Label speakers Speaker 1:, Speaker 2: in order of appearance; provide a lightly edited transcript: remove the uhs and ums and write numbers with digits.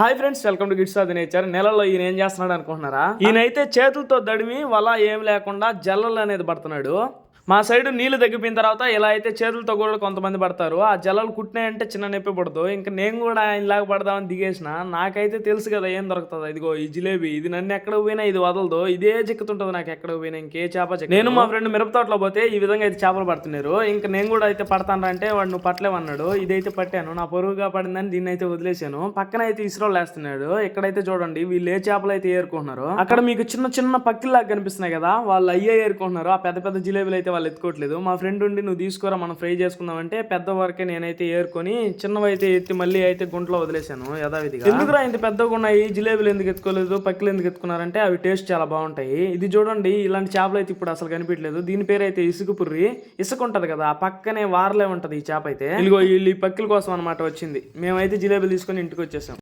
Speaker 1: Hi friends, welcome to gifts of the nature. నెలలో ఈయన ఏం చేస్తున్నాడు అనుకుంటున్నారా? ఈయనైతే చేతులతో దడిమి వల ఏం లేకుండా జల్లలు అనేది పడుతున్నాడు. మా సైడ్ నీళ్లు తగ్గిపోయిన తర్వాత ఇలా అయితే చేతులతో కూడా కొంతమంది పడతారు. ఆ జల్లలు కుట్టినాయంటే చిన్న నొప్పి పడదు. ఇంకా నేను కూడా ఆయనలాగా పడదామని దిగేసిన. నాకైతే తెలుసు కదా ఏం దొరుకుతుంది. ఇదిగో ఈ జిలేబీ, ఇది నన్ను ఎక్కడికి పోయినా ఇది వదలదు. ఇదే చిక్కుతుంటది నాకు ఎక్కడికి పోయినా. ఇంకే చేప చిక్క. నేను మా ఫ్రెండ్ మిరపతోటలో పోతే ఈ విధంగా అయితే చేపలు పడుతున్నారు. ఇంకా నేను కూడా అయితే పడతాను అంటే వాడు నువ్వు పట్టలేమన్నాడు. ఇదైతే పట్టాను. నా పొరుగుగా పడిందని దీన్ని అయితే వదిలేశాను. పక్కన అయితే ఇసురోలు వేస్తున్నాడు. ఇక్కడైతే చూడండి వీళ్ళు ఏ చేపలు అయితే ఏరుకుంటున్నారు. అక్కడ మీకు చిన్న చిన్న పక్కిలాగా కనిపిస్తున్నాయి కదా, వాళ్ళు అయ్యే ఏరుకుంటున్నారు. ఆ పెద్ద పెద్ద జిలేబీలు అయితే వాళ్ళు ఎత్తుకోవట్లేదు. మా ఫ్రెండ్ ఉండి నువ్వు తీసుకోరా మనం ఫ్రై చేసుకుందాం అంటే పెద్ద వరకే నేనైతే ఏరుకొని చిన్నవైతే ఎత్తి మళ్ళీ అయితే గుంటలో వదిలేశాను యథావిధిగా. ఎందుకురా ఇంత పెద్దగా ఉన్నాయి జిలేబీలు ఎందుకు ఎత్తుకోలేదు, పక్కలు ఎందుకు ఎత్తుకున్నారంటే అవి టేస్ట్ చాలా బాగుంటాయి. ఇది చూడండి ఇలాంటి చేపలు అయితే ఇప్పుడు అసలు కనిపించలేదు. దీని పేరు అయితే ఇసుక పుర్రి. ఇసుక ఉంటది కదా, ఆ పక్కనే వారలే ఉంటది ఈ చేప అయితే. ఇదిగో వీళ్ళు ఈ పక్కల కోసం అనమాట వచ్చింది. మేమైతే జిలేబీలు తీసుకొని ఇంటికి వచ్చేసాం.